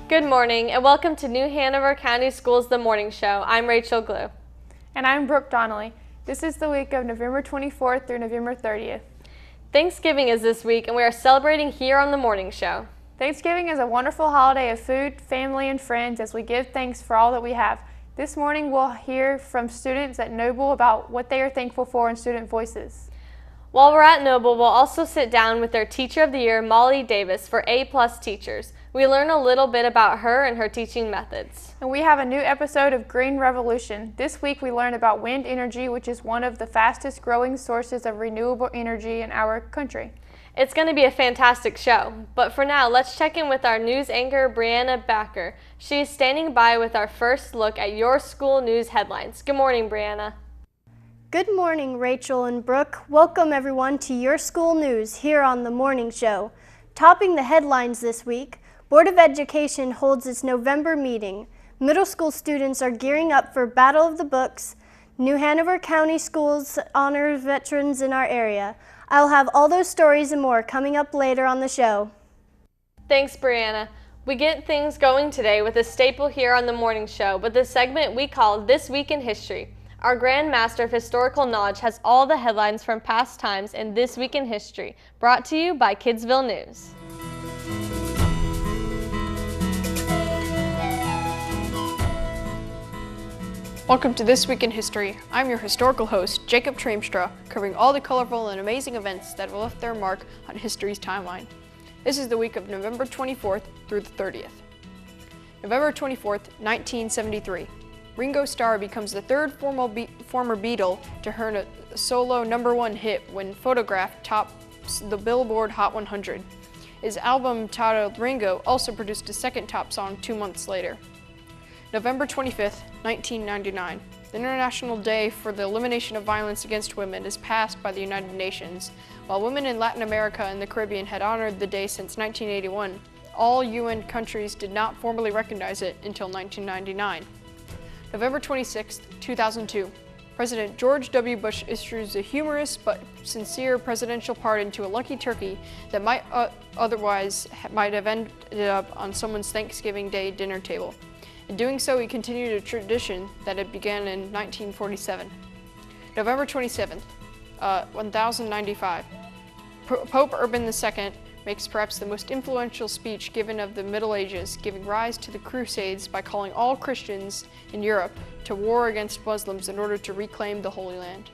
Good morning and welcome to New Hanover County Schools The Morning Show. I'm Rachel Glue. And I'm Brooke Donnelly. This is the week of November 24th through November 30th. Thanksgiving is this week and we are celebrating here on The Morning Show. Thanksgiving is a wonderful holiday of food, family, and friends as we give thanks for all that we have. This morning we'll hear from students at Noble about what they are thankful for in Student Voices. While we're at Noble, we'll also sit down with their Teacher of the Year, Molly Davis, for A+ teachers. We learn a little bit about her and her teaching methods. And we have a new episode of Green Revolution. This week we learn about wind energy, which is one of the fastest growing sources of renewable energy in our country. It's going to be a fantastic show. But for now, let's check in with our news anchor, Brianna Backer. She is standing by with our first look at your school news headlines. Good morning, Brianna. Good morning, Rachel and Brooke. Welcome everyone to your school news here on The Morning Show. Topping the headlines this week, Board of Education holds its November meeting. Middle school students are gearing up for Battle of the Books. New Hanover County Schools honor veterans in our area. I'll have all those stories and more coming up later on the show. Thanks, Brianna. We get things going today with a staple here on The Morning Show, with the segment we call This Week in History. Our Grand Master of Historical Knowledge has all the headlines from past times in This Week in History, brought to you by Kidsville News. Welcome to This Week in History. I'm your historical host, Jacob Tramstra, covering all the colorful and amazing events that have left their mark on history's timeline. This is the week of November 24th through the 30th. November 24th, 1973. Ringo Starr becomes the third former Beatle to earn a solo #1 hit when Photograph tops the Billboard Hot 100. His album titled Ringo also produced a second top song 2 months later. November 25th, 1999. The International Day for the Elimination of Violence Against Women is passed by the United Nations. While women in Latin America and the Caribbean had honored the day since 1981, all UN countries did not formally recognize it until 1999. November 26, 2002. President George W. Bush issues a humorous but sincere presidential pardon to a lucky turkey that might otherwise have ended up on someone's Thanksgiving Day dinner table. In doing so, he continued a tradition that had began in 1947. November 27th, 1095. Pope Urban II makes perhaps the most influential speech given of the Middle Ages, giving rise to the Crusades by calling all Christians in Europe to war against Muslims in order to reclaim the Holy Land.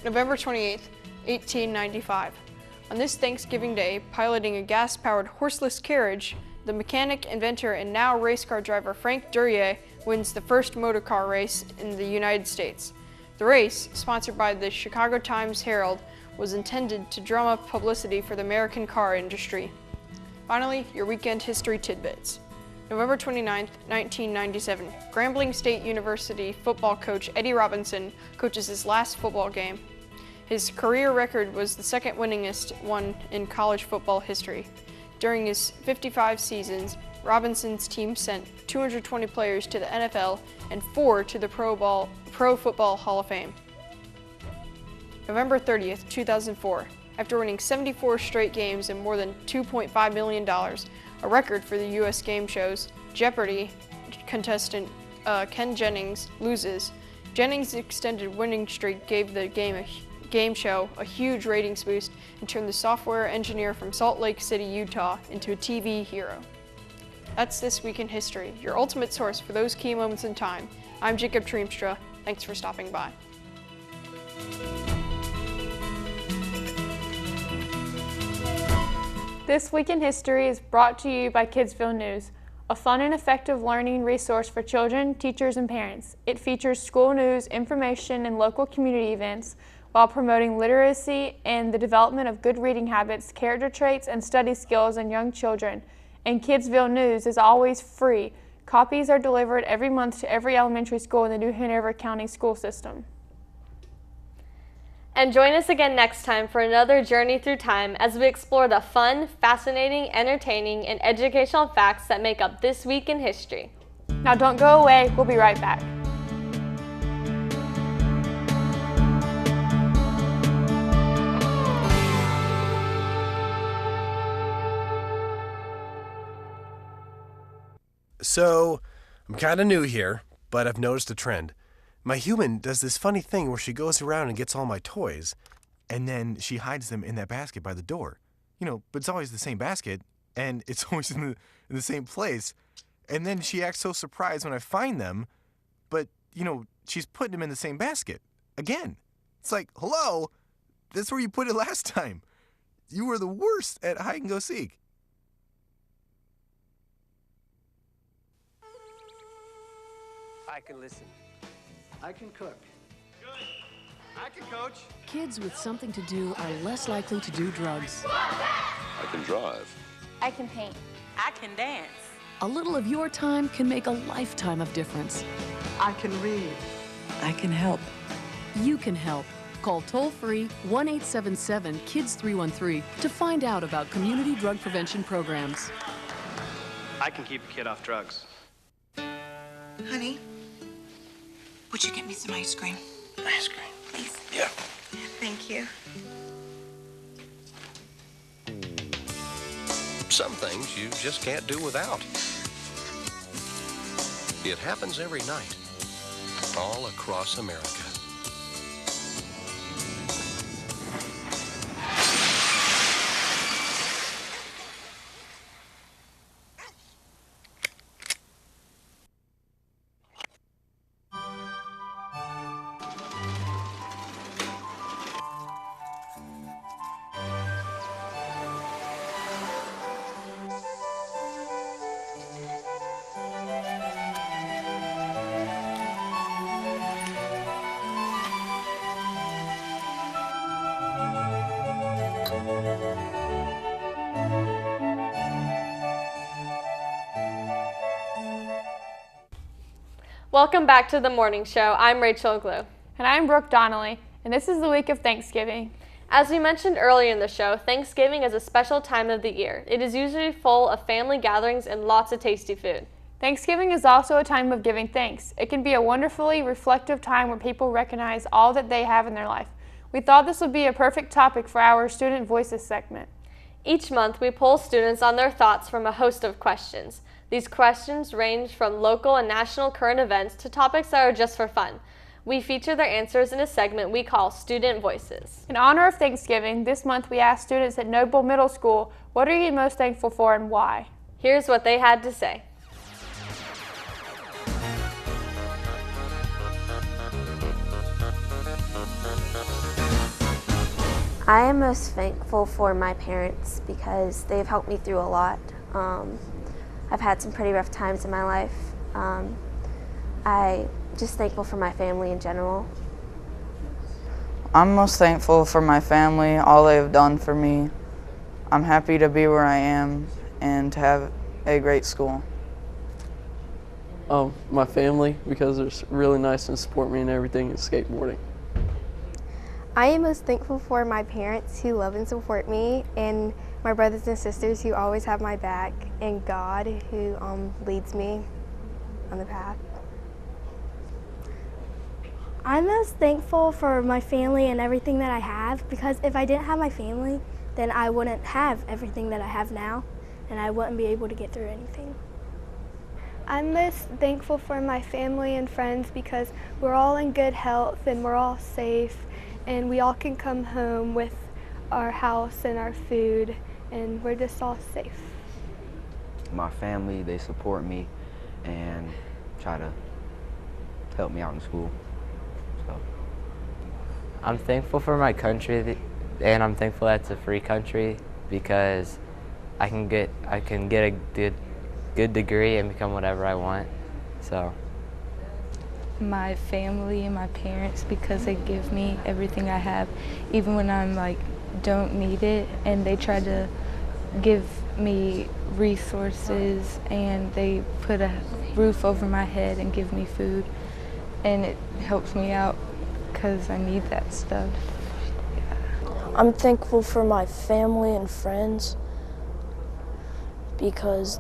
November 28, 1895. On this Thanksgiving Day, piloting a gas-powered horseless carriage, the mechanic, inventor, and now race car driver Frank Duryea wins the first motor car race in the United States. The race, sponsored by the Chicago Times-Herald, was intended to drum up publicity for the American car industry. Finally, your weekend history tidbits. November 29, 1997. Grambling State University football coach Eddie Robinson coaches his last football game. His career record was the second winningest one in college football history. During his 55 seasons, Robinson's team sent 220 players to the NFL and 4 to the Pro Football Hall of Fame. November 30th, 2004. After winning 74 straight games and more than $2.5 million, a record for the U.S. game shows, Jeopardy! Contestant Ken Jennings loses. Jennings' extended winning streak gave the game show a huge ratings boost and turned the software engineer from Salt Lake City, Utah into a TV hero. That's This Week in History, your ultimate source for those key moments in time. I'm Jacob Tramstra. Thanks for stopping by. This Week in History is brought to you by Kidsville News. a fun and effective learning resource for children, teachers, and parents. It features school news, information, and local community events while promoting literacy and the development of good reading habits, character traits, and study skills in young children. And Kidsville News is always free. Copies are delivered every month to every elementary school in the New Hanover County school system. And join us again next time for another journey through time as we explore the fun, fascinating, entertaining, and educational facts that make up this week in history. Now don't go away, we'll be right back. So, I'm kind of new here, but I've noticed a trend. My human does this funny thing where she goes around and gets all my toys, and then she hides them in that basket by the door. But it's always the same basket, and it's always in the same place. And then she acts so surprised when I find them, but, she's putting them in the same basket. Again. It's like, hello, that's where you put it last time. You were the worst at hide and go seek. I can listen. I can cook. Good. I can coach. Kids with something to do are less likely to do drugs. I can drive. I can paint. I can dance. A little of your time can make a lifetime of difference. I can read. I can help. You can help. Call toll-free 1-877-KIDS-313 to find out about community drug prevention programs. I can keep a kid off drugs. Honey, would you get me some ice cream? Ice cream. Please. Yeah. Thank you. Some things you just can't do without. It happens every night, all across America. Welcome back to the morning show. I'm Rachel Glue. And I'm Brooke Donnelly, and this is the week of Thanksgiving. As we mentioned earlier in the show, Thanksgiving is a special time of the year. It is usually full of family gatherings and lots of tasty food. Thanksgiving is also a time of giving thanks. It can be a wonderfully reflective time where people recognize all that they have in their life. We thought this would be a perfect topic for our Student Voices segment. Each month, we poll students on their thoughts from a host of questions. These questions range from local and national current events to topics that are just for fun. We feature their answers in a segment we call Student Voices. In honor of Thanksgiving, this month we asked students at Noble Middle School, what are you most thankful for and why? Here's what they had to say. I am most thankful for my parents because they've helped me through a lot. I've had some pretty rough times in my life. I'm just thankful for my family in general. I'm most thankful for my family, all they have done for me. I'm happy to be where I am and to have a great school. My family, because they're really nice and support me in everything in skateboarding. I am most thankful for my parents who love and support me, and my brothers and sisters who always have my back, and God who leads me on the path. I'm most thankful for my family and everything that I have, because if I didn't have my family, then I wouldn't have everything that I have now, and I wouldn't be able to get through anything. I'm most thankful for my family and friends because we're all in good health and we're all safe, and we all can come home with our house and our food, and we're just all safe. My family, they support me and try to help me out in school. So I'm thankful for my country, and I'm thankful that it's a free country because I can get a good degree and become whatever I want. So. My family and my parents, because they give me everything I have, even when I'm like don't need it, and they try to give me resources and they put a roof over my head and give me food, and it helps me out because I need that stuff. I'm thankful for my family and friends because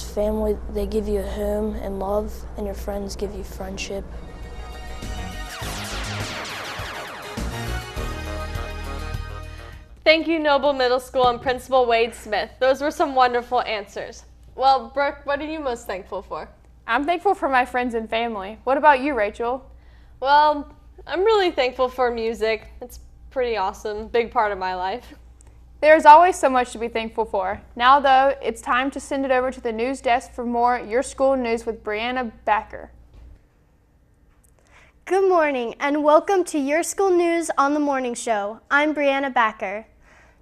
family, they give you a home and love, and your friends give you friendship. Thank you, Noble Middle School and Principal Wade Smith. Those were some wonderful answers. Well, Brooke, what are you most thankful for? I'm thankful for my friends and family. What about you, Rachel? Well, I'm really thankful for music. It's pretty awesome, big part of my life. There's always so much to be thankful for. Now, though, it's time to send it over to the news desk for more Your School News with Brianna Backer. Good morning and welcome to Your School News on the Morning Show. I'm Brianna Backer.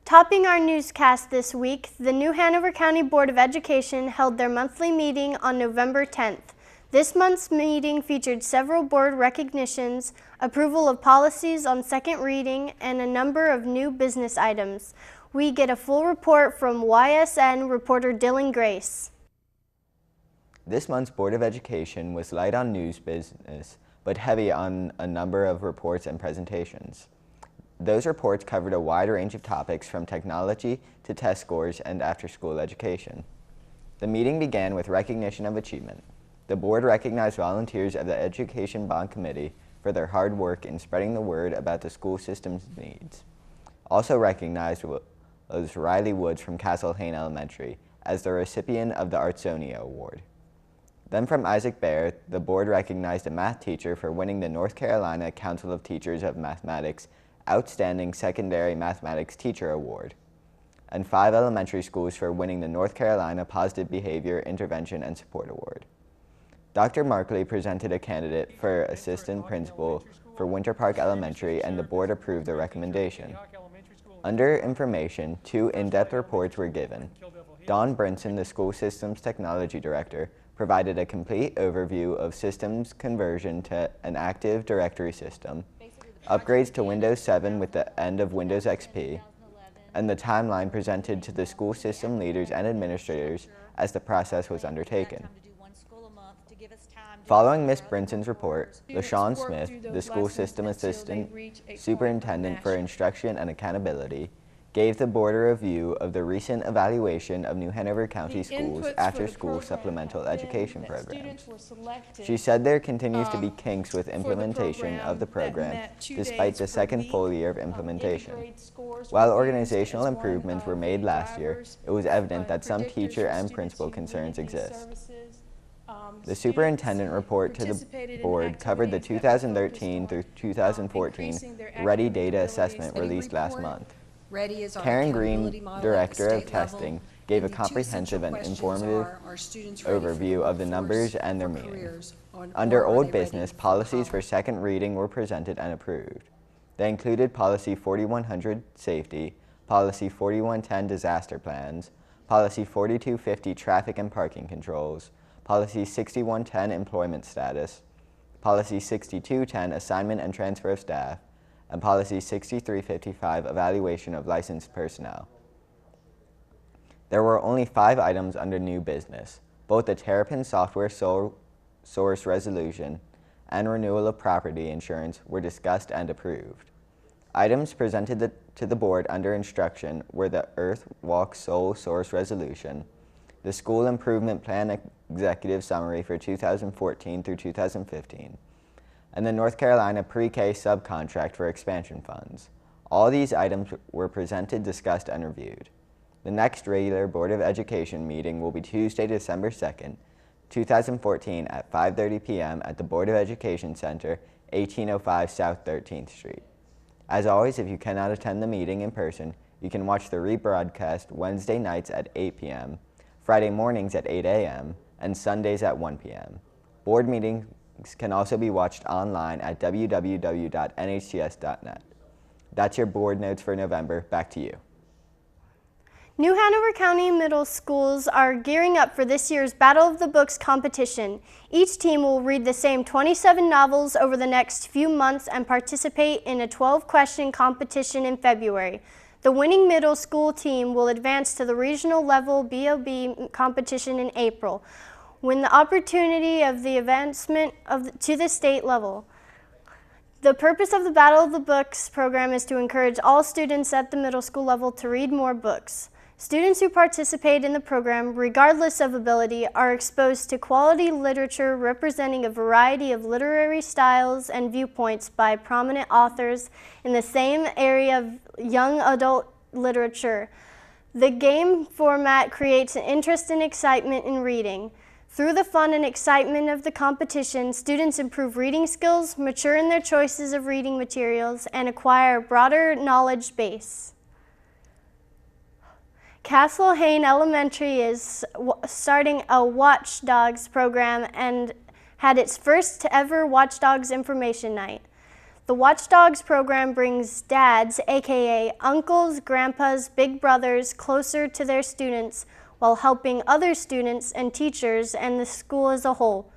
Topping our newscast this week, the New Hanover County Board of Education held their monthly meeting on November 10th. This month's meeting featured several board recognitions, approval of policies on second reading, and a number of new business items. We get a full report from YSN reporter Dylan Grace. This month's Board of Education was light on news business, but heavy on a number of reports and presentations. Those reports covered a wide range of topics from technology to test scores and after-school education. The meeting began with recognition of achievement. The board recognized volunteers of the Education Bond Committee for their hard work in spreading the word about the school system's needs. Also recognized was Riley Woods from Castle Hayne Elementary as the recipient of the Artsonia Award. Then from Isaac Bear, the board recognized a math teacher for winning the North Carolina Council of Teachers of Mathematics Outstanding Secondary Mathematics Teacher Award, and 5 elementary schools for winning the North Carolina Positive Behavior Intervention and Support Award. Dr. Markley presented a candidate for assistant principal for Winter Park Elementary, and the board approved the recommendation. Under information, 2 in-depth reports were given. Dawn Brinson, the school systems technology director, provided a complete overview of systems conversion to an Active Directory system, upgrades to Windows 7 with the end of Windows XP, and the timeline presented to the school system leaders and administrators as the process was undertaken. Following Ms. Brinson's report, LaShawn Smith, the school system assistant superintendent for instruction and accountability, gave the board a review of the recent evaluation of New Hanover County Schools' after-school supplemental education programs. She said there continues to be kinks with implementation of the program despite the second full year of implementation. While organizational improvements were made last year, it was evident that some teacher and principal concerns exist. The superintendent report to the board covered the 2013 through 2014 Ready Data Assessment released last month. Karen Green, Director of Testing, gave a comprehensive and informative overview of the numbers and their meaning. Under old business, policies for second reading were presented and approved. They included Policy 4100 Safety, Policy 4110 Disaster Plans, Policy 4250 Traffic and Parking Controls, Policy 6110 Employment Status, Policy 6210 Assignment and Transfer of Staff, and Policy 6355 Evaluation of Licensed Personnel. There were only 5 items under new business. Both the Terrapin software source resolution and renewal of property insurance were discussed and approved. Items presented to the board under instruction were the Earth Walk sole source resolution, the School Improvement Plan Executive Summary for 2014 through 2015, and the North Carolina Pre-K Subcontract for Expansion Funds. All these items were presented, discussed, and reviewed. The next regular Board of Education meeting will be Tuesday, December 2nd, 2014 at 5:30 p.m. at the Board of Education Center, 1805 South 13th Street. As always, if you cannot attend the meeting in person, you can watch the rebroadcast Wednesday nights at 8 p.m., Friday mornings at 8 a.m., and Sundays at 1 p.m. Board meetings can also be watched online at www.nhcs.net. That's your board notes for November. Back to you. New Hanover County middle schools are gearing up for this year's Battle of the Books competition. Each team will read the same 27 novels over the next few months and participate in a 12-question competition in February. The winning middle school team will advance to the regional level BOB competition in April, win the opportunity of the advancement to the state level. The purpose of the Battle of the Books program is to encourage all students at the middle school level to read more books. Students who participate in the program, regardless of ability, are exposed to quality literature representing a variety of literary styles and viewpoints by prominent authors in the same area of young adult literature. The game format creates an interest and excitement in reading. Through the fun and excitement of the competition, students improve reading skills, mature in their choices of reading materials, and acquire a broader knowledge base. Castle Hayne Elementary is starting a Watchdogs program and had its first ever Watchdogs Information Night. The Watchdogs program brings dads, aka uncles, grandpas, big brothers, closer to their students while helping other students and teachers and the school as a whole.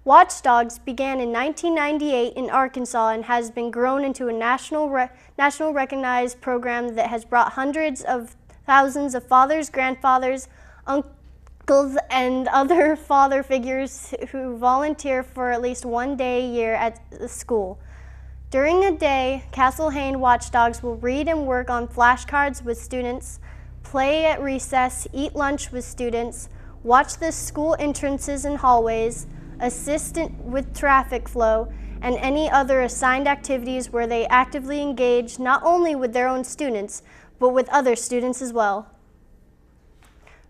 Watchdogs began in 1998 in Arkansas and has been grown into a national recognized program that has brought hundreds of thousands of fathers, grandfathers, uncles, and other father figures who volunteer for at least one day a year at the school. During a day, Castle Hayne Watchdogs will read and work on flashcards with students, play at recess, eat lunch with students, watch the school entrances and hallways, assist with traffic flow, and any other assigned activities where they actively engage not only with their own students, but with other students as well.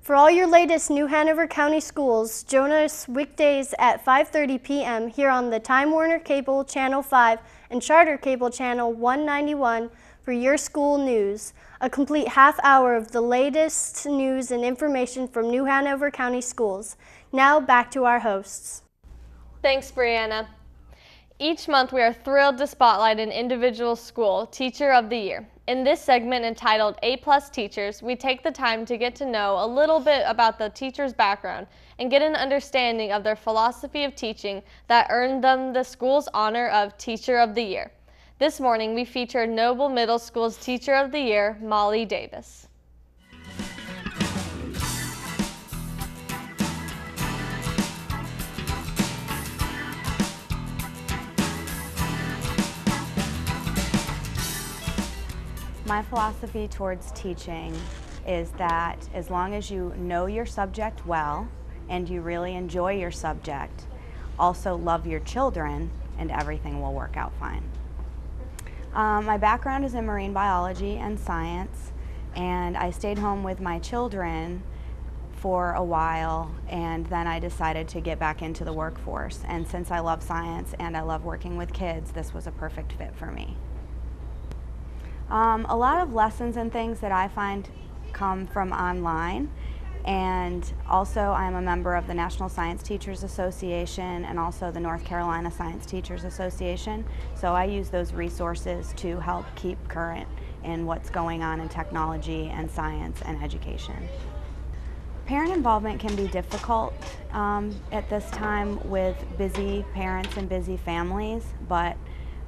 For all your latest New Hanover County schools, join us weekdays at 5:30 p.m. here on the Time Warner Cable Channel 5 and Charter Cable Channel 191 for your school news, a complete half hour of the latest news and information from New Hanover County schools. Now back to our hosts. Thanks, Brianna. Each month we are thrilled to spotlight an individual school Teacher of the Year. In this segment entitled A+ Teachers, we take the time to get to know a little bit about the teacher's background and get an understanding of their philosophy of teaching that earned them the school's honor of Teacher of the Year. This morning we featured Noble Middle School's Teacher of the Year, Molly Davis. My philosophy towards teaching is that as long as you know your subject well and you really enjoy your subject, also love your children, and everything will work out fine. My background is in marine biology and science, and I stayed home with my children for a while, and then I decided to get back into the workforce. And since I love science and I love working with kids, this was a perfect fit for me. A lot of lessons and things that I find come from online, and also I'm a member of the National Science Teachers Association and also the North Carolina Science Teachers Association, so I use those resources to help keep current in what's going on in technology and science and education. Parent involvement can be difficult at this time with busy parents and busy families, but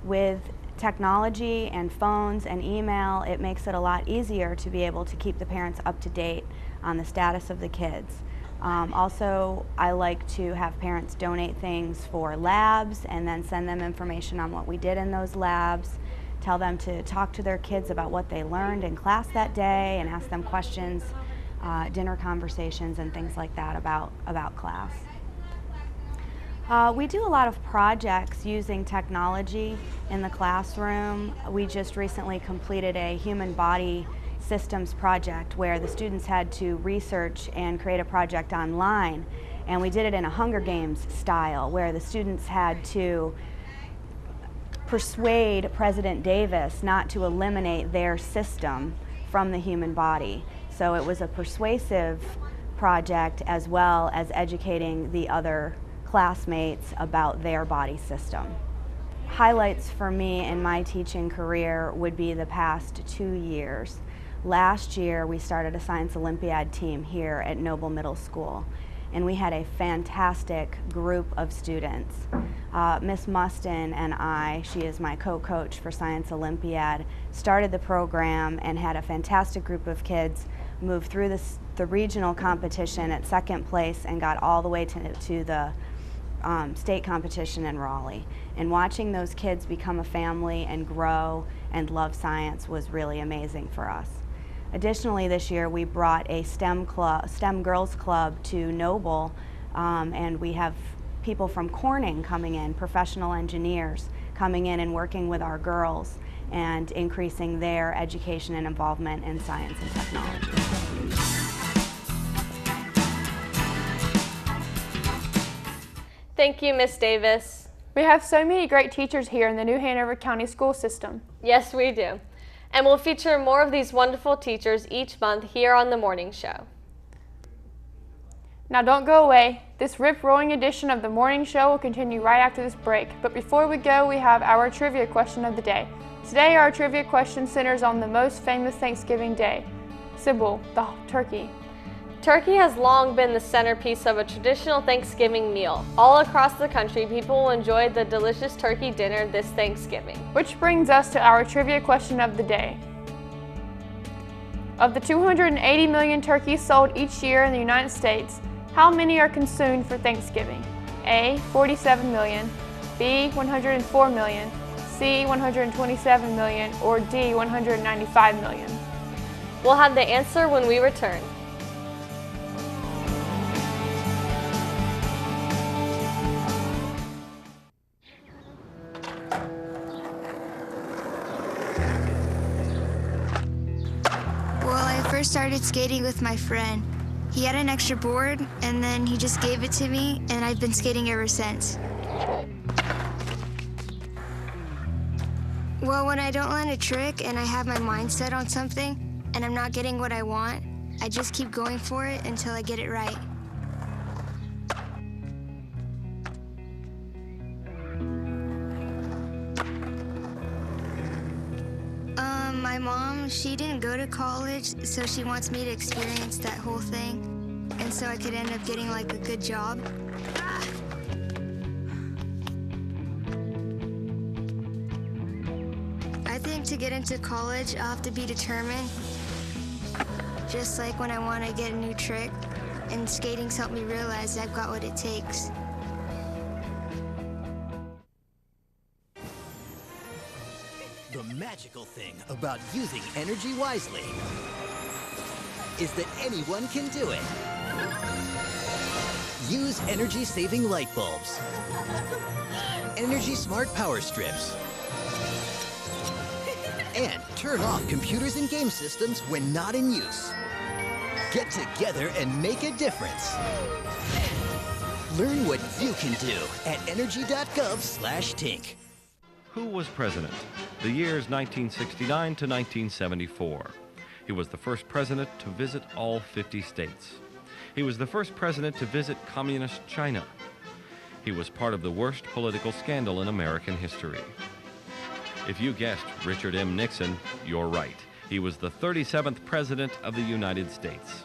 with technology and phones and email, it makes it a lot easier to be able to keep the parents up to date on the status of the kids. Also, I like to have parents donate things for labs and then send them information on what we did in those labs, tell them to talk to their kids about what they learned in class that day and ask them questions, dinner conversations and things like that about class. We do a lot of projects using technology in the classroom. We just recently completed a human body systems project where the students had to research and create a project online, and we did it in a Hunger Games style where the students had to persuade President Davis not to eliminate their system from the human body. So it was a persuasive project as well as educating the other classmates about their body system. Highlights for me in my teaching career would be the past 2 years. Last year we started a Science Olympiad team here at Noble Middle School, and we had a fantastic group of students. Miss Mustin and I, she is my co-coach for Science Olympiad, started the program and had a fantastic group of kids move through the regional competition at second place and got all the way to the state competition in Raleigh. And watching those kids become a family and grow and love science was really amazing for us. Additionally, this year we brought a STEM Girls Club to Noble, and we have people from Corning coming in, professional engineers coming in and working with our girls and increasing their education and involvement in science and technology. Thank you, Miss Davis. We have so many great teachers here in the New Hanover County school system. Yes, we do. And we'll feature more of these wonderful teachers each month here on The Morning Show. Now don't go away. This rip-roaring edition of The Morning Show will continue right after this break. But before we go, we have our trivia question of the day. Today, our trivia question centers on the most famous Thanksgiving day, Sybil, the turkey. Turkey has long been the centerpiece of a traditional Thanksgiving meal. All across the country, people will enjoy the delicious turkey dinner this Thanksgiving. Which brings us to our trivia question of the day. Of the 280 million turkeys sold each year in the United States, how many are consumed for Thanksgiving? A, 47 million, B, 104 million, C, 127 million, or D, 195 million? We'll have the answer when we return. I first started skating with my friend. He had an extra board, and then he just gave it to me, and I've been skating ever since. Well, when I don't land a trick and I have my mind set on something, and I'm not getting what I want, I just keep going for it until I get it right. My mom, she didn't go to college, so she wants me to experience that whole thing, and so I could end up getting like a good job. I think to get into college, I'll have to be determined, just like when I want to get a new trick, and skating's helped me realize I've got what it takes. The magical thing about using energy wisely is that anyone can do it. Use energy-saving light bulbs, energy smart power strips, and turn off computers and game systems when not in use. Get together and make a difference. Learn what you can do at energy.gov/tink. Who was president? The years 1969 to 1974. He was the first president to visit all 50 states. He was the first president to visit communist China. He was part of the worst political scandal in American history. If you guessed Richard M. Nixon, you're right. He was the 37th president of the United States.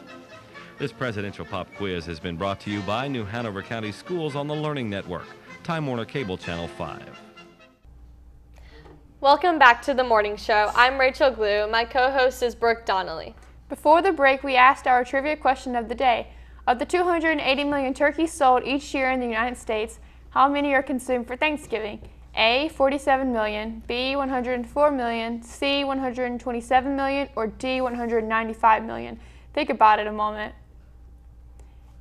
This presidential pop quiz has been brought to you by New Hanover County Schools on the Learning Network, Time Warner Cable Channel 5. Welcome back to The Morning Show. I'm Rachel Glue. My co-host is Brooke Donnelly. Before the break, we asked our trivia question of the day. Of the 280 million turkeys sold each year in the United States, how many are consumed for Thanksgiving? A, 47 million, B, 104 million, C, 127 million, or D, 195 million? Think about it a moment.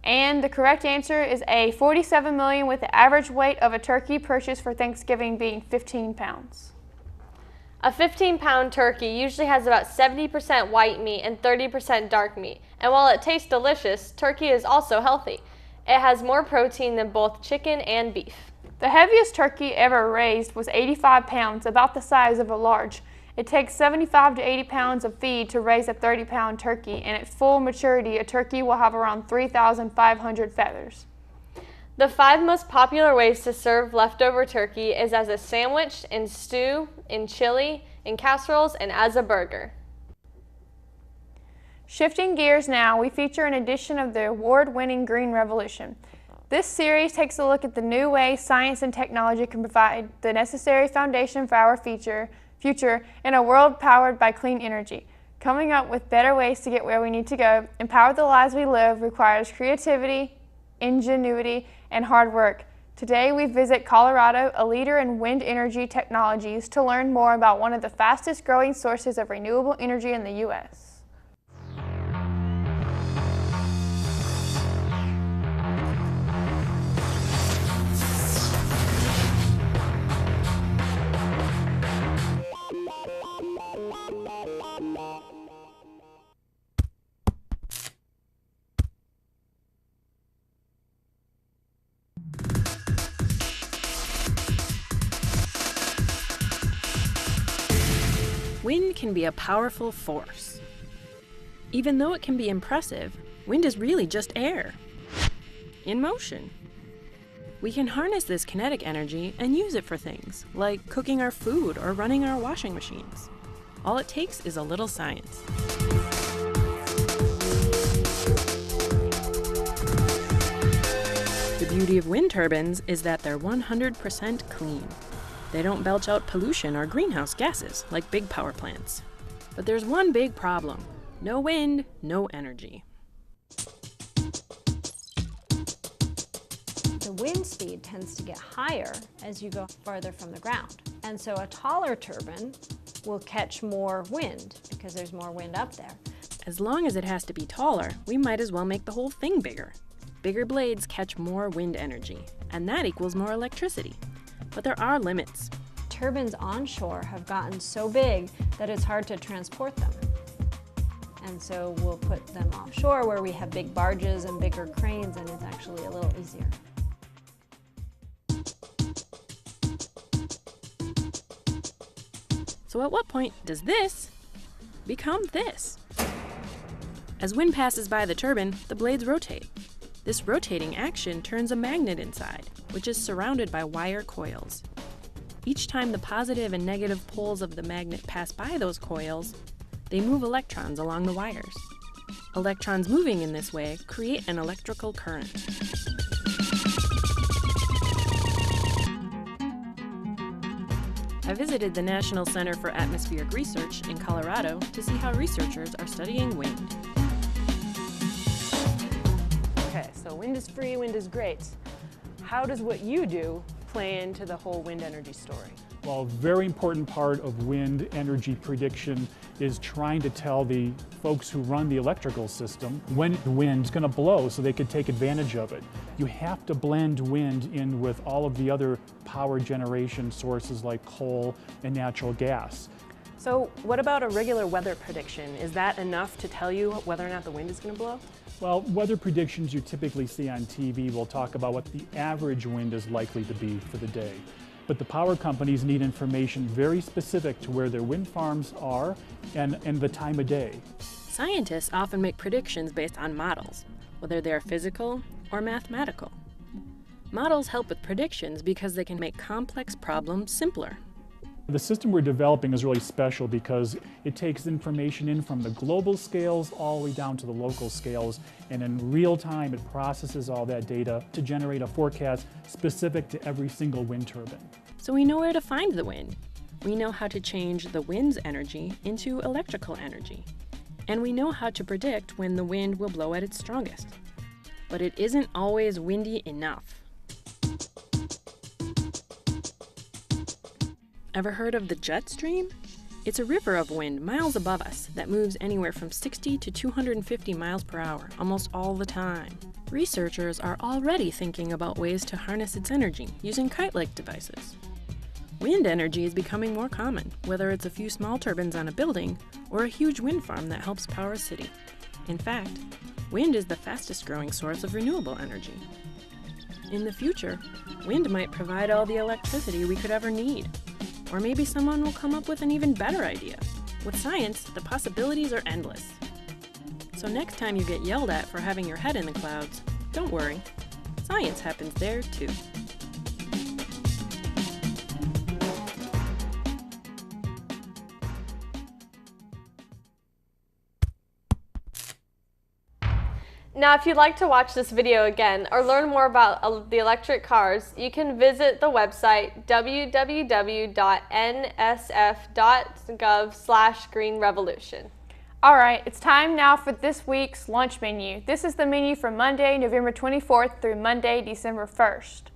And the correct answer is A, 47 million, with the average weight of a turkey purchased for Thanksgiving being 15 pounds. A 15-pound turkey usually has about 70% white meat and 30% dark meat. And while it tastes delicious, turkey is also healthy. It has more protein than both chicken and beef. The heaviest turkey ever raised was 85 pounds, about the size of a large. It takes 75 to 80 pounds of feed to raise a 30-pound turkey, and at full maturity, a turkey will have around 3,500 feathers. The 5 most popular ways to serve leftover turkey is as a sandwich, in stew, in chili, in casseroles, and as a burger. Shifting gears now, we feature an edition of the award-winning Green Revolution. This series takes a look at the new way science and technology can provide the necessary foundation for our future in a world powered by clean energy. Coming up with better ways to get where we need to go and power the lives we live requires creativity, ingenuity, and hard work. Today we visit Colorado, a leader in wind energy technologies, to learn more about one of the fastest growing sources of renewable energy in the U.S. Wind can be a powerful force. Even though it can be impressive, wind is really just air in motion. We can harness this kinetic energy and use it for things like cooking our food or running our washing machines. All it takes is a little science. The beauty of wind turbines is that they're 100% clean. They don't belch out pollution or greenhouse gases like big power plants. But there's one big problem. No wind, no energy. The wind speed tends to get higher as you go farther from the ground. And so a taller turbine will catch more wind because there's more wind up there. As long as it has to be taller, we might as well make the whole thing bigger. Bigger blades catch more wind energy, and that equals more electricity. But there are limits. Turbines onshore have gotten so big that it's hard to transport them. And so we'll put them offshore where we have big barges and bigger cranes, and it's actually a little easier. So at what point does this become this? As wind passes by the turbine, the blades rotate. This rotating action turns a magnet inside, which is surrounded by wire coils. Each time the positive and negative poles of the magnet pass by those coils, they move electrons along the wires. Electrons moving in this way create an electrical current. I visited the National Center for Atmospheric Research in Colorado to see how researchers are studying wind. Okay, so wind is free, wind is great. How does what you do play into the whole wind energy story? Well, a very important part of wind energy prediction is trying to tell the folks who run the electrical system when the wind's going to blow so they could take advantage of it. You have to blend wind in with all of the other power generation sources like coal and natural gas. So what about a regular weather prediction? Is that enough to tell you whether or not the wind is going to blow? Well, weather predictions you typically see on TV will talk about what the average wind is likely to be for the day. But the power companies need information very specific to where their wind farms are and the time of day. Scientists often make predictions based on models, whether they're physical or mathematical. Models help with predictions because they can make complex problems simpler. The system we're developing is really special because it takes information in from the global scales all the way down to the local scales, and in real time it processes all that data to generate a forecast specific to every single wind turbine. So we know where to find the wind. We know how to change the wind's energy into electrical energy. And we know how to predict when the wind will blow at its strongest. But it isn't always windy enough. Ever heard of the jet stream? It's a river of wind miles above us that moves anywhere from 60 to 250 miles per hour almost all the time. Researchers are already thinking about ways to harness its energy using kite-like devices. Wind energy is becoming more common, whether it's a few small turbines on a building or a huge wind farm that helps power a city. In fact, wind is the fastest growing source of renewable energy. In the future, wind might provide all the electricity we could ever need. Or maybe someone will come up with an even better idea. With science, the possibilities are endless. So next time you get yelled at for having your head in the clouds, don't worry. Science happens there too. Now, if you'd like to watch this video again or learn more about the electric cars, you can visit the website www.nsf.gov/greenrevolution. All right, it's time now for this week's lunch menu. This is the menu from Monday, November 24th through Monday, December 1st.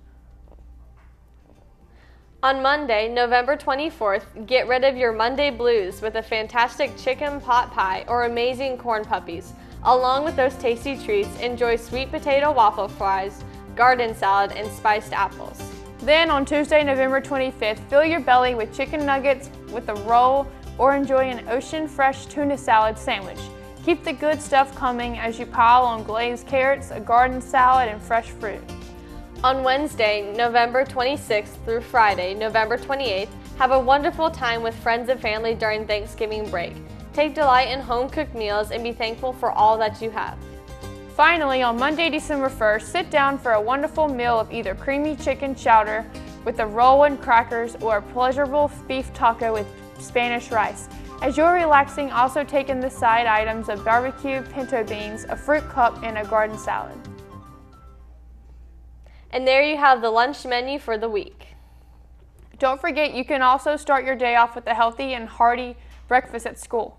On Monday, November 24th, get rid of your Monday blues with a fantastic chicken pot pie or amazing corn puppies. Along with those tasty treats, enjoy sweet potato waffle fries, garden salad, and spiced apples. Then on Tuesday, November 25th, fill your belly with chicken nuggets with a roll or enjoy an ocean fresh tuna salad sandwich. Keep the good stuff coming as you pile on glazed carrots, a garden salad, and fresh fruit. On Wednesday, November 26th through Friday, November 28th, have a wonderful time with friends and family during Thanksgiving break. Take delight in home-cooked meals and be thankful for all that you have. Finally, on Monday, December 1st, sit down for a wonderful meal of either creamy chicken chowder with a roll and crackers or a pleasurable beef taco with Spanish rice. As you're relaxing, also take in the side items of barbecue pinto beans, a fruit cup, and a garden salad. And there you have the lunch menu for the week. Don't forget, you can also start your day off with a healthy and hearty breakfast at school.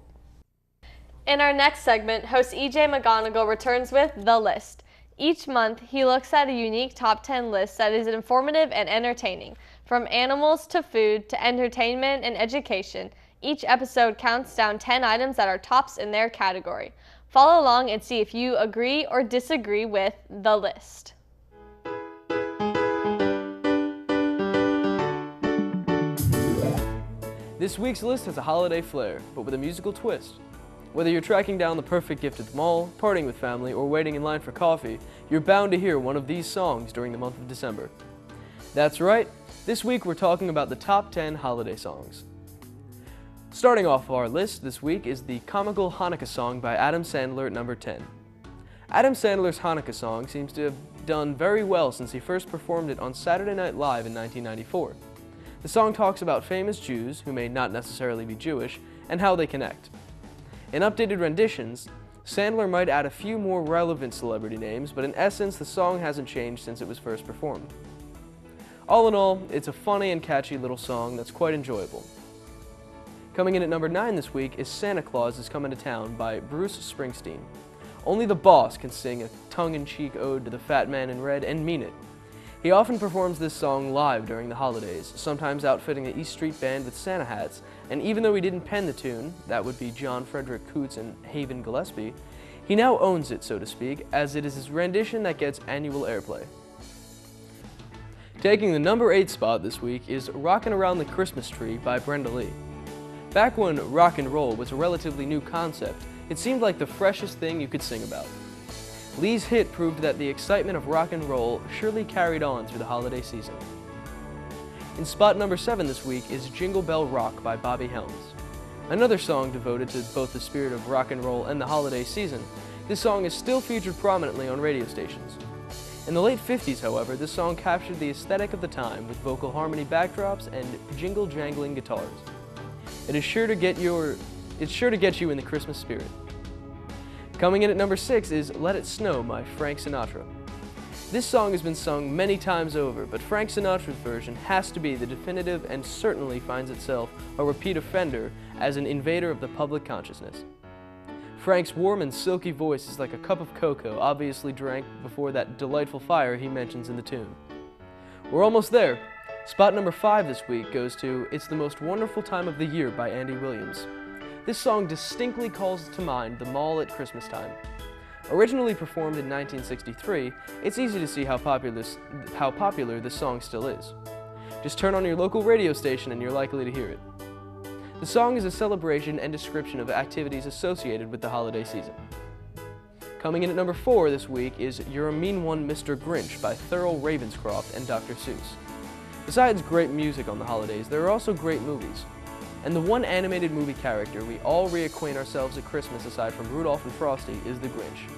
In our next segment, host EJ McGonigal returns with The List. Each month, he looks at a unique top 10 list that is informative and entertaining. From animals to food to entertainment and education, each episode counts down 10 items that are tops in their category. Follow along and see if you agree or disagree with The List. This week's list has a holiday flair, but with a musical twist. Whether you're tracking down the perfect gift at the mall, partying with family, or waiting in line for coffee, you're bound to hear one of these songs during the month of December. That's right, this week we're talking about the top 10 holiday songs. Starting off our list this week is the comical Hanukkah song by Adam Sandler at number 10. Adam Sandler's Hanukkah song seems to have done very well since he first performed it on Saturday Night Live in 1994. The song talks about famous Jews, who may not necessarily be Jewish, and how they connect. In updated renditions, Sandler might add a few more relevant celebrity names, but in essence, the song hasn't changed since it was first performed. All in all, it's a funny and catchy little song that's quite enjoyable. Coming in at number 9 this week is Santa Claus is Coming to Town by Bruce Springsteen. Only the boss can sing a tongue-in-cheek ode to the fat man in red and mean it. He often performs this song live during the holidays, sometimes outfitting the East Street Band with Santa hats, and even though he didn't pen the tune, that would be John Frederick Coots and Haven Gillespie, he now owns it, so to speak, as it is his rendition that gets annual airplay. Taking the number 8 spot this week is Rockin' Around the Christmas Tree by Brenda Lee. Back when rock and roll was a relatively new concept, it seemed like the freshest thing you could sing about. Lee's hit proved that the excitement of rock and roll surely carried on through the holiday season. In spot number 7 this week is Jingle Bell Rock by Bobby Helms. Another song devoted to both the spirit of rock and roll and the holiday season, this song is still featured prominently on radio stations. In the late 50s, however, this song captured the aesthetic of the time with vocal harmony backdrops and jingle-jangling guitars. It's sure to get you in the Christmas spirit. Coming in at number 6 is Let It Snow by Frank Sinatra. This song has been sung many times over, but Frank Sinatra's version has to be the definitive and certainly finds itself a repeat offender as an invader of the public consciousness. Frank's warm and silky voice is like a cup of cocoa, obviously drank before that delightful fire he mentions in the tune. We're almost there. Spot number 5 this week goes to It's the Most Wonderful Time of the Year by Andy Williams. This song distinctly calls to mind the mall at Christmas time. Originally performed in 1963, it's easy to see how popular this song still is. Just turn on your local radio station and you're likely to hear it. The song is a celebration and description of activities associated with the holiday season. Coming in at number 4 this week is You're a Mean One, Mr. Grinch by Thurl Ravenscroft and Dr. Seuss. Besides great music on the holidays, there are also great movies. And the one animated movie character we all reacquaint ourselves at Christmas aside from Rudolph and Frosty is the Grinch.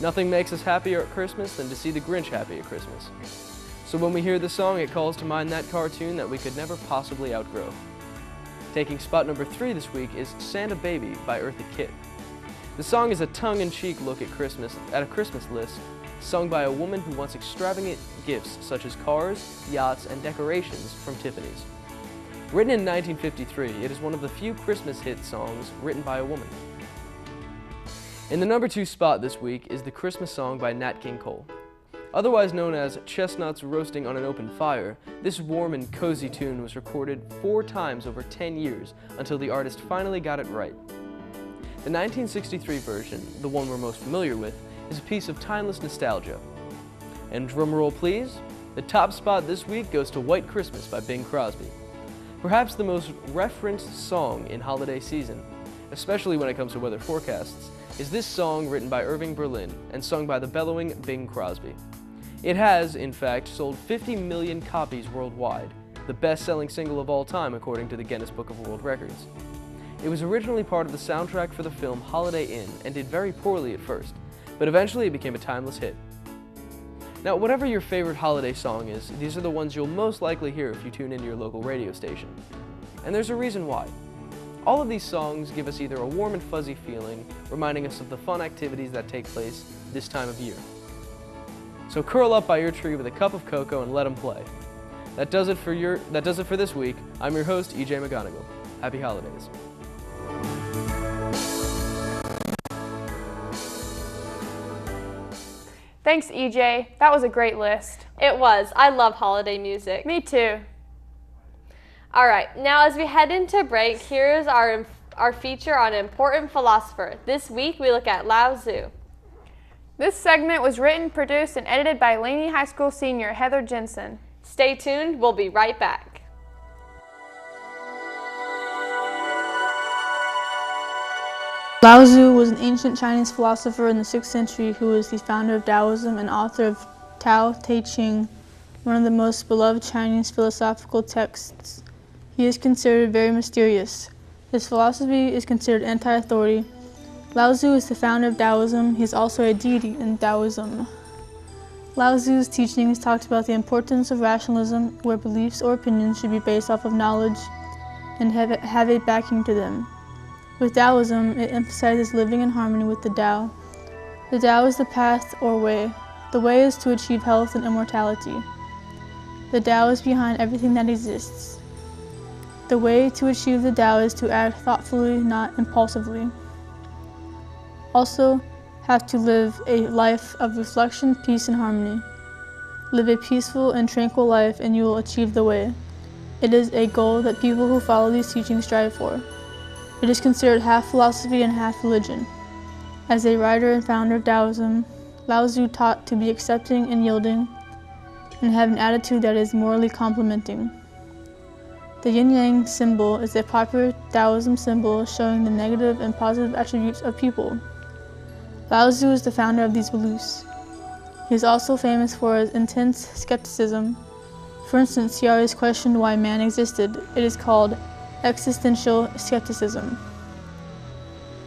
Nothing makes us happier at Christmas than to see the Grinch happy at Christmas. So when we hear this song, it calls to mind that cartoon that we could never possibly outgrow. Taking spot number 3 this week is Santa Baby by Eartha Kitt. The song is a tongue-in-cheek look at a Christmas list sung by a woman who wants extravagant gifts such as cars, yachts, and decorations from Tiffany's. Written in 1953, it is one of the few Christmas hit songs written by a woman. In the number 2 spot this week is the Christmas song by Nat King Cole. Otherwise known as Chestnuts Roasting on an Open Fire, this warm and cozy tune was recorded 4 times over 10 years until the artist finally got it right. The 1963 version, the one we're most familiar with, is a piece of timeless nostalgia. And drumroll please, the top spot this week goes to White Christmas by Bing Crosby. Perhaps the most referenced song in holiday season, especially when it comes to weather forecasts, is this song written by Irving Berlin and sung by the bellowing Bing Crosby. It has, in fact, sold 50 million copies worldwide, the best-selling single of all time according to the Guinness Book of World Records. It was originally part of the soundtrack for the film Holiday Inn and did very poorly at first, but eventually it became a timeless hit. Now, whatever your favorite holiday song is, these are the ones you'll most likely hear if you tune into your local radio station. And there's a reason why. All of these songs give us either a warm and fuzzy feeling, reminding us of the fun activities that take place this time of year. So curl up by your tree with a cup of cocoa and let them play. That does it for this week. I'm your host, EJ McGonigal. Happy holidays. Thanks, EJ. That was a great list. It was. I love holiday music. Me too. All right, now as we head into break, here's our feature on an important philosopher. This week we look at Lao Tzu. This segment was written, produced, and edited by Laney High School senior Heather Jensen. Stay tuned, we'll be right back. Lao Tzu was an ancient Chinese philosopher in the 6th century who was the founder of Taoism and author of Tao Te Ching, one of the most beloved Chinese philosophical texts. He is considered very mysterious. His philosophy is considered anti-authority. Lao Tzu is the founder of Taoism. He is also a deity in Taoism. Lao Tzu's teachings talked about the importance of rationalism, where beliefs or opinions should be based off of knowledge and have a backing to them. With Taoism, it emphasizes living in harmony with the Tao. The Tao is the path or way. The way is to achieve health and immortality. The Tao is behind everything that exists. The way to achieve the Tao is to act thoughtfully, not impulsively. Also, have to live a life of reflection, peace, and harmony. Live a peaceful and tranquil life and you will achieve the way. It is a goal that people who follow these teachings strive for. It is considered half philosophy and half religion. As a writer and founder of Taoism, Lao Tzu taught to be accepting and yielding, and have an attitude that is morally complimenting. The yin-yang symbol is a popular Taoism symbol showing the negative and positive attributes of people. Lao Tzu is the founder of these beliefs. He is also famous for his intense skepticism. For instance, he always questioned why man existed. It is called existential skepticism.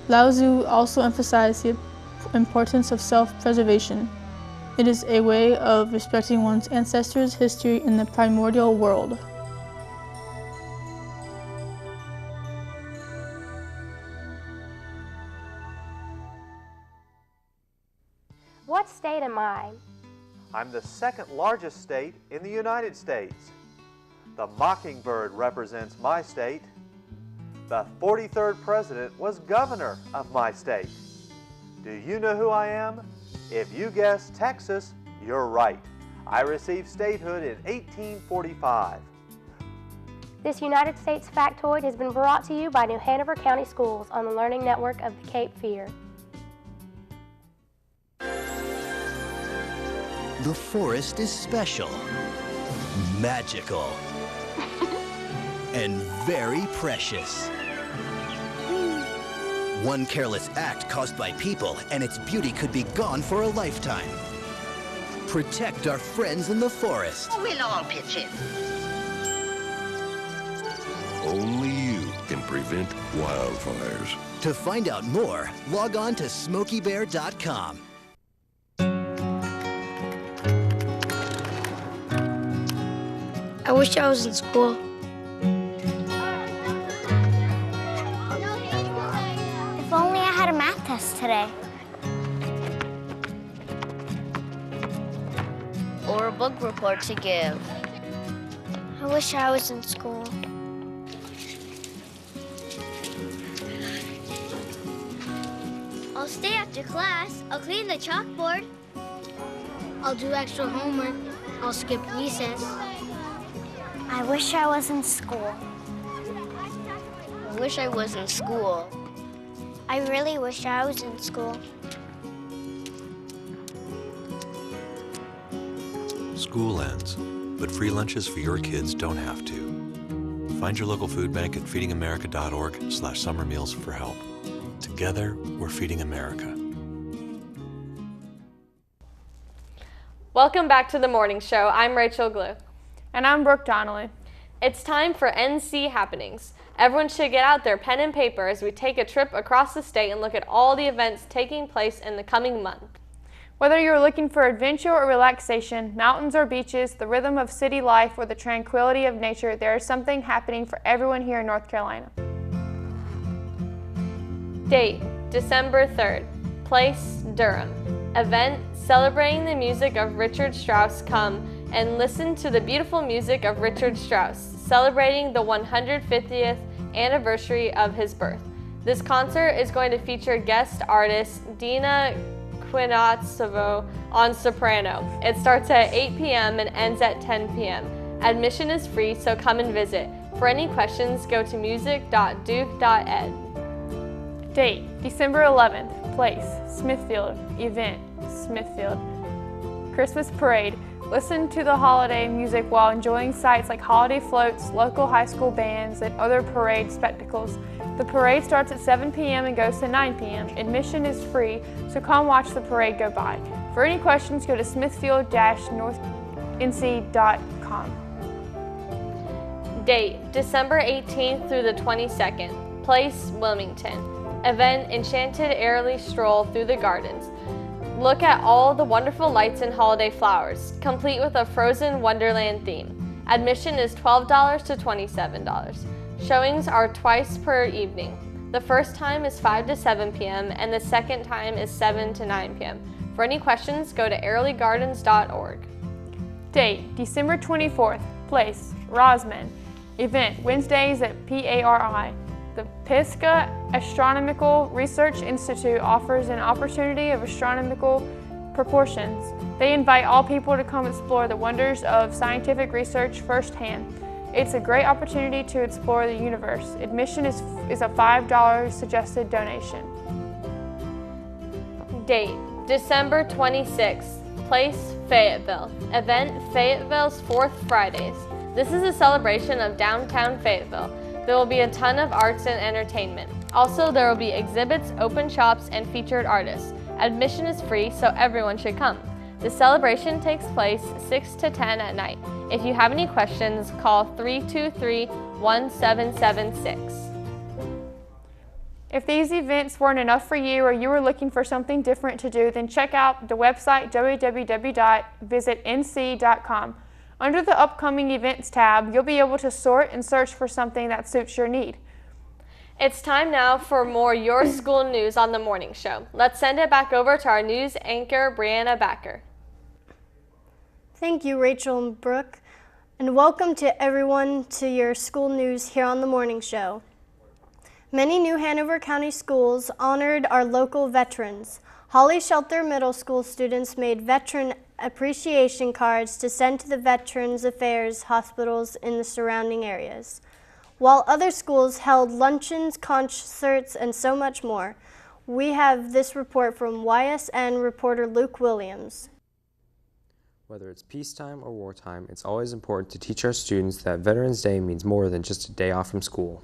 Lao Tzu also emphasized the importance of self-preservation. It is a way of respecting one's ancestors' history in the primordial world. What state am I? I'm the second largest state in the United States. The mockingbird represents my state. The 43rd president was governor of my state. Do you know who I am? If you guessed Texas, you're right. I received statehood in 1845. This United States factoid has been brought to you by New Hanover County Schools on the Learning Network of the Cape Fear. The forest is special, magical, and very precious. One careless act caused by people, and its beauty could be gone for a lifetime. Protect our friends in the forest. We'll all pitch in. Only you can prevent wildfires. To find out more, log on to SmokeyBear.com. I wish I was in school. If only I had a math test today. today. Or a book report to give. I wish I was in school. I'll stay after class. I'll clean the chalkboard. I'll do extra homework. I'll skip recess. I wish I was in school. I wish I was in school. I really wish I was in school. School ends, but free lunches for your kids don't have to. Find your local food bank at feedingamerica.org/summer meals for help. Together, we're feeding America. Welcome back to the morning show. I'm Rachel Glue. And I'm Brooke Donnelly. It's time for NC Happenings. Everyone should get out their pen and paper as we take a trip across the state and look at all the events taking place in the coming month. Whether you're looking for adventure or relaxation, mountains or beaches, the rhythm of city life, or the tranquility of nature, there is something happening for everyone here in North Carolina. Date, December 3rd. Place, Durham. Event, celebrating the music of Richard Strauss. Come and listen to the beautiful music of Richard Strauss, celebrating the 150th anniversary of his birth. This concert is going to feature guest artist Dina Quinatsovo on soprano. It starts at 8 p.m. and ends at 10 p.m. Admission is free, so come and visit. For any questions, go to music.duke.ed. Date, December 11th. Place, Smithfield. Event, Smithfield. Christmas Parade. Listen to the holiday music while enjoying sights like holiday floats, local high school bands, and other parade spectacles. The parade starts at 7 p.m. and goes to 9 p.m. Admission is free, so come watch the parade go by. For any questions, go to smithfield-northnc.com. Date, December 18th through the 22nd. Place, Wilmington. Event, Enchanted Airly Stroll through the gardens. Look at all the wonderful lights and holiday flowers, complete with a frozen wonderland theme. Admission is $12 to $27. Showings are twice per evening. The first time is 5 to 7 p.m. and the second time is 7 to 9 p.m. For any questions, go to airlygardens.org. Date, December 24th. Place, Rosman. Event, Wednesdays at PARI. The Pisgah Astronomical Research Institute offers an opportunity of astronomical proportions. They invite all people to come explore the wonders of scientific research firsthand. It's a great opportunity to explore the universe. Admission is a $5 suggested donation. Date, December 26th. Place, Fayetteville. Event, Fayetteville's Fourth Fridays. This is a celebration of downtown Fayetteville. There will be a ton of arts and entertainment. Also, there will be exhibits, open shops, and featured artists. Admission is free, so everyone should come. The celebration takes place 6 to 10 at night. If you have any questions, call 323-1776. If these events weren't enough for you or you were looking for something different to do, then check out the website www.visitnc.com. Under the Upcoming Events tab, you'll be able to sort and search for something that suits your need. It's time now for more Your School News on the Morning Show. Let's send it back over to our news anchor, Brianna Backer. Thank you, Rachel and Brooke, and welcome to everyone to your school news here on the Morning Show. Many New Hanover County schools honored our local veterans. Holly Shelter Middle School students made veteran appreciation cards to send to the Veterans Affairs hospitals in the surrounding areas, while other schools held luncheons, concerts, and so much more. We have this report from YSN reporter Luke Williams. Whether it's peacetime or wartime, it's always important to teach our students that Veterans Day means more than just a day off from school.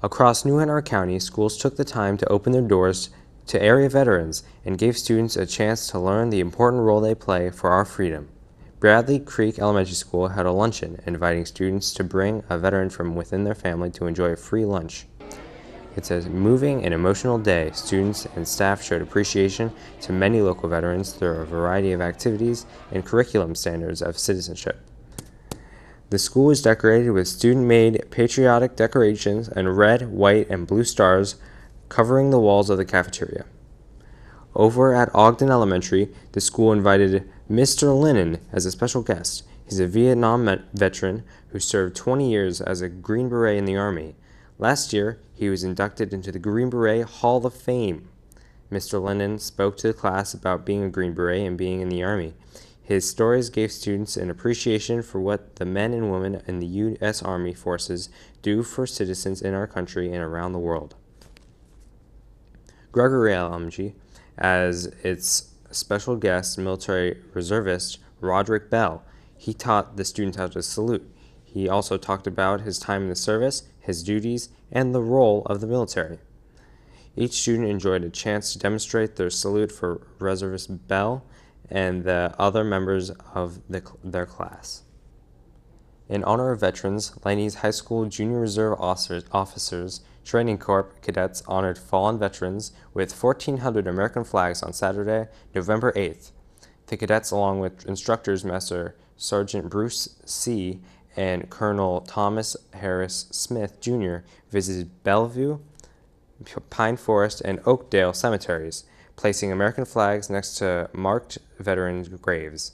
Across New Hanover County, schools took the time to open their doors to area veterans and gave students a chance to learn the important role they play for our freedom. Bradley Creek Elementary School had a luncheon inviting students to bring a veteran from within their family to enjoy a free lunch. It's a moving and emotional day. Students and staff showed appreciation to many local veterans through a variety of activities and curriculum standards of citizenship. The school was decorated with student-made patriotic decorations and red, white, and blue stars covering the walls of the cafeteria. Over at Ogden Elementary, the school invited Mr. Lennon as a special guest. He's a Vietnam veteran who served 20 years as a Green Beret in the Army. Last year, he was inducted into the Green Beret Hall of Fame. Mr. Lennon spoke to the class about being a Green Beret and being in the Army. His stories gave students an appreciation for what the men and women in the U.S. Army forces do for citizens in our country and around the world. Gregory Elementary, as its special guest military reservist Roderick Bell, he taught the students how to salute. He also talked about his time in the service, his duties, and the role of the military. Each student enjoyed a chance to demonstrate their salute for Reservist Bell and the other members of their class. In honor of veterans, Laney's High School Junior Reserve Officers Training Corps cadets honored fallen veterans with 1,400 American flags on Saturday, November 8th. The cadets, along with instructors Master Sergeant Bruce C. and Colonel Thomas Harris Smith, Jr., visited Bellevue, Pine Forest, and Oakdale cemeteries, placing American flags next to marked veterans' graves.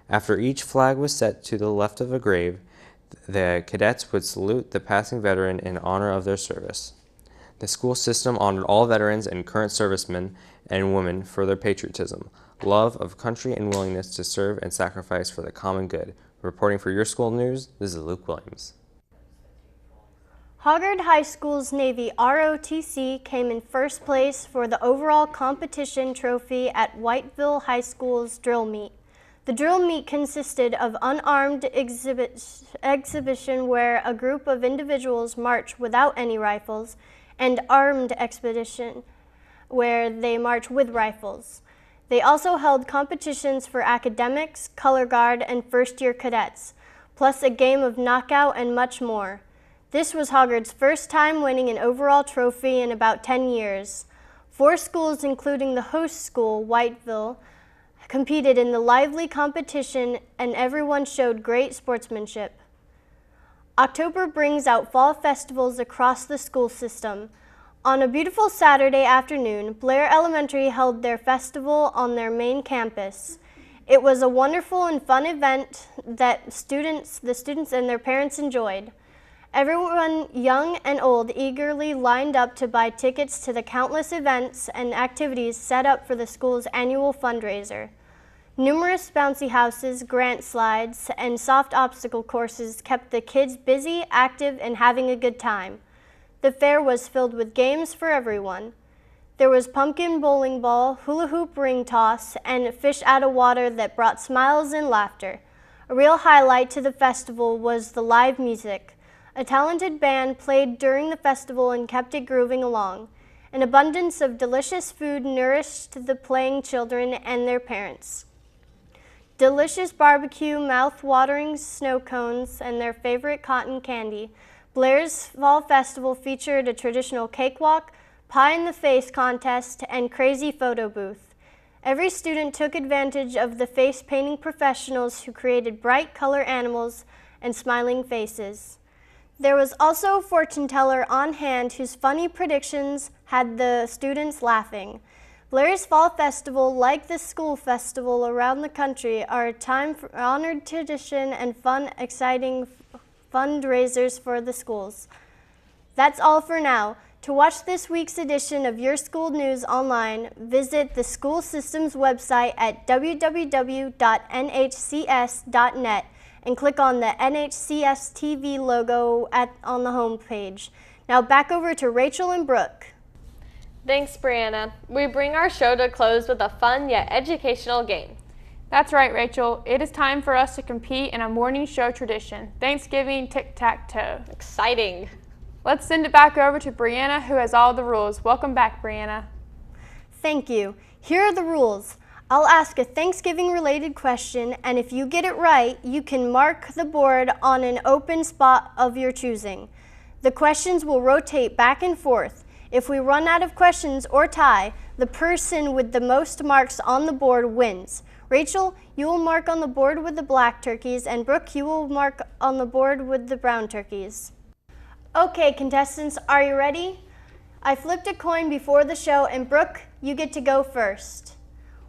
After each flag was set to the left of a grave, the cadets would salute the passing veteran in honor of their service. The school system honored all veterans and current servicemen and women for their patriotism, love of country, and willingness to serve and sacrifice for the common good. Reporting for Your School News, this is Luke Williams. Hoggard High School's Navy ROTC came in first place for the overall competition trophy at Whiteville High School's drill meet. The drill meet consisted of unarmed exhibition where a group of individuals march without any rifles, and armed expedition where they march with rifles. They also held competitions for academics, color guard, and first-year cadets, plus a game of knockout and much more. This was Hoggard's first time winning an overall trophy in about 10 years. 4 schools, including the host school, Whiteville, competed in the lively competition, and everyone showed great sportsmanship. October brings out fall festivals across the school system. On a beautiful Saturday afternoon, Blair Elementary held their festival on their main campus. It was a wonderful and fun event that the students and their parents enjoyed. Everyone, young and old, eagerly lined up to buy tickets to the countless events and activities set up for the school's annual fundraiser. Numerous bouncy houses, grant slides, and soft obstacle courses kept the kids busy, active, and having a good time. The fair was filled with games for everyone. There was pumpkin bowling ball, hula hoop ring toss, and fish out of water that brought smiles and laughter. A real highlight to the festival was the live music. A talented band played during the festival and kept it grooving along. An abundance of delicious food nourished the playing children and their parents. Delicious barbecue, mouth-watering snow cones, and their favorite cotton candy. Blair's Fall Festival featured a traditional cakewalk, pie-in-the-face contest, and crazy photo booth. Every student took advantage of the face-painting professionals who created bright color animals and smiling faces. There was also a fortune teller on hand whose funny predictions had the students laughing. Blair's Fall Festival, like the school festival around the country, are a time for honored tradition and fun, exciting fundraisers for the schools. That's all for now. To watch this week's edition of Your School News online, visit the school system's website at www.nhcs.net. and click on the NHCS TV logo on the home page. Now back over to Rachel and Brooke. Thanks, Brianna. We bring our show to a close with a fun yet educational game. That's right, Rachel. It is time for us to compete in a morning show tradition, Thanksgiving tic-tac-toe. Exciting. Let's send it back over to Brianna, who has all the rules. Welcome back, Brianna. Thank you. Here are the rules. I'll ask a Thanksgiving-related question, and if you get it right, you can mark the board on an open spot of your choosing. The questions will rotate back and forth. If we run out of questions or tie, the person with the most marks on the board wins. Rachel, you will mark on the board with the black turkeys, and Brooke, you will mark on the board with the brown turkeys. Okay, contestants, are you ready? I flipped a coin before the show, and Brooke, you get to go first.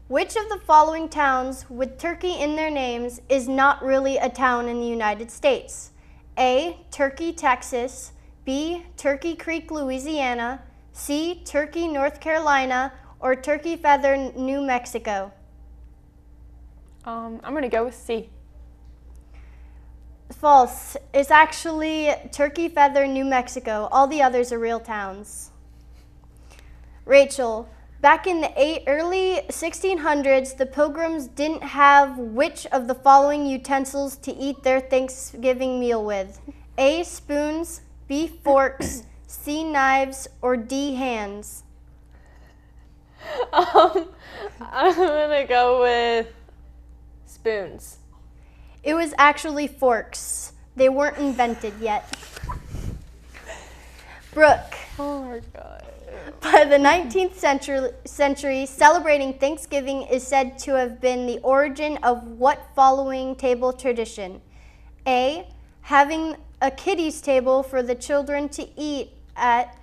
Which of the following towns with Turkey in their names is not really a town in the United States? A, Turkey, Texas. B, Turkey Creek, Louisiana. C, Turkey, North Carolina. Or Turkey Feather, New Mexico? I'm going to go with C. False. It's actually Turkey Feather, New Mexico. All the others are real towns. Rachel, back in the early 1600s, the Pilgrims didn't have which of the following utensils to eat their Thanksgiving meal with? A, spoons. B, forks. C, knives. Or D, hands? I'm going to go with spoons. It was actually forks. They weren't invented yet. Brooke. Oh my God. By the 19th century, celebrating Thanksgiving is said to have been the origin of what following table tradition? A, having a kiddies table for the children to eat at.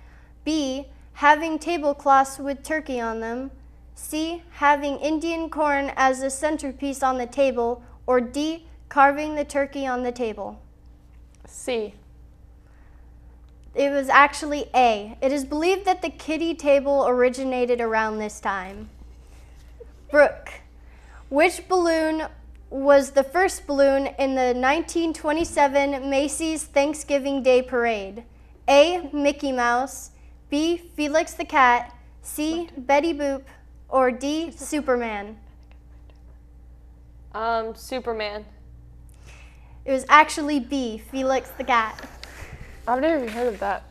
B, having tablecloths with turkey on them. C, having Indian corn as a centerpiece on the table. Or D, carving the turkey on the table. C. It was actually A. It is believed that the kiddie table originated around this time. Brooke, which balloon was the first balloon in the 1927 Macy's Thanksgiving Day Parade? A, Mickey Mouse. B, Felix the Cat. C, Betty Boop. Or D, Superman? Superman. It was actually B, Felix the Cat. I've never even heard of that.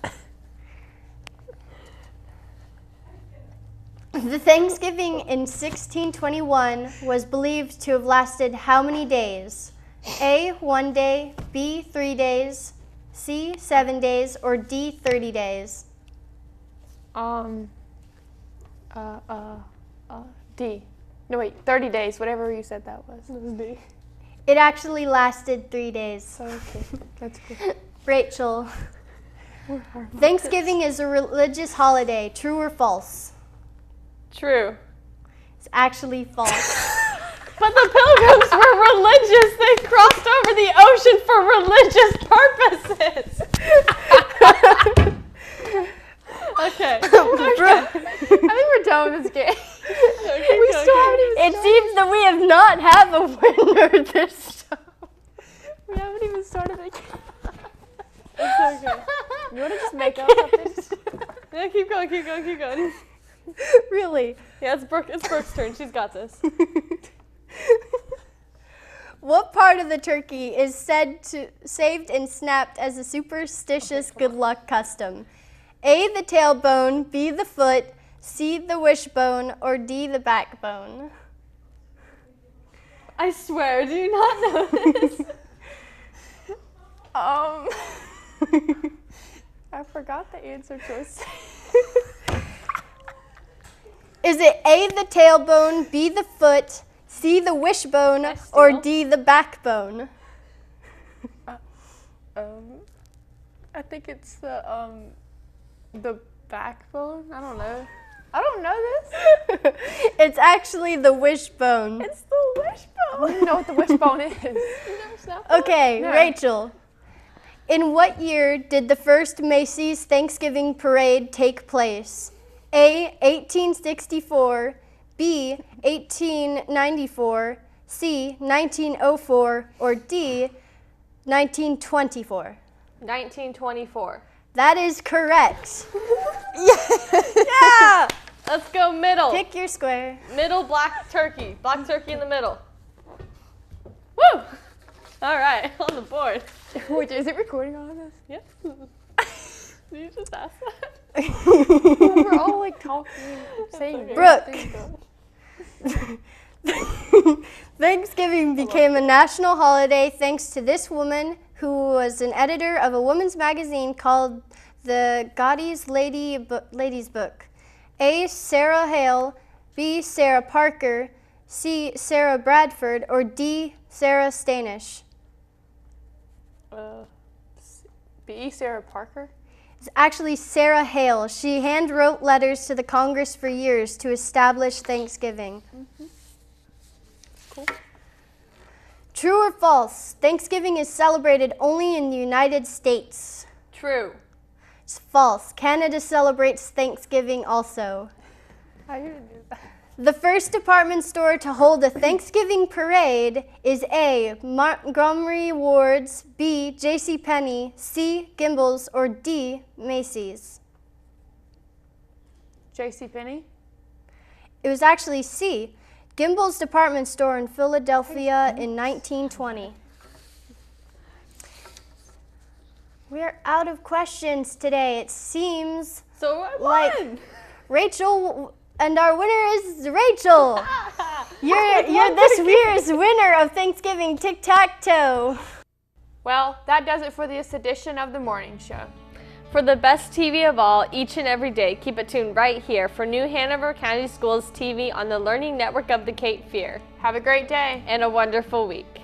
The Thanksgiving in 1621 was believed to have lasted how many days? A, 1 day. B, 3 days. C, 7 days. Or D, 30 days? D. No, wait, 30 days, whatever you said that was. It was D. It actually lasted 3 days. Okay, that's good. Rachel, Thanksgiving is a religious holiday. True or false? True. It's actually false. But the Pilgrims were religious. They crossed over the ocean for religious purposes. Okay. I think we're done with this game. It seems that we have not have a winner this show. We haven't even started the game. It's okay. You want to just make up something? Yeah, keep going. Really? Yeah, it's Brooke's turn. She's got this. What part of the turkey is said to saved and snapped as a superstitious good luck custom? A, the tailbone. B, the foot. C, the wishbone. Or D, the backbone? I swear, do you not know this? I forgot the answer choice. Is it A, the tailbone, B, the foot, C, the wishbone, or D, the backbone? I think it's the backbone. I don't know. I don't know this. It's actually the wishbone. It's the wishbone. I don't even know what the wishbone is. You never snapped Okay, no. Rachel. In what year did the first Macy's Thanksgiving Parade take place? A, 1864, B, 1894, C, 1904, or D, 1924? 1924. That is correct. Yeah! Let's go middle. Pick your square. Middle black turkey. Black turkey in the middle. Woo! All right, on the board. Wait, is it recording all of this? Yeah. Did you just ask that? We're all like talking, saying Brooke. Thanksgiving became a national holiday thanks to this woman who was an editor of a women's magazine called the Godey's Ladies Book. A, Sarah Hale. B, Sarah Parker. C, Sarah Bradford. Or D, Sarah Stanish? B, Sarah Parker? It's actually Sarah Hale. She hand-wrote letters to the Congress for years to establish Thanksgiving. Cool. True or false? Thanksgiving is celebrated only in the United States. True. It's false. Canada celebrates Thanksgiving also. I didn't do that. The first department store to hold a Thanksgiving parade is A, Montgomery Ward's, B, JCPenney, C, Gimbel's, or D, Macy's. JCPenney? It was actually C, Gimbel's department store in Philadelphia in 1920. We're out of questions today. It seems so I like won. Rachel, and our winner is Rachel. You're this year's winner of Thanksgiving Tic-Tac-Toe. Well, that does it for this edition of The Morning Show. For the best TV of all, each and every day, keep it tuned right here for New Hanover County Schools TV on the Learning Network of the Cape Fear. Have a great day and a wonderful week.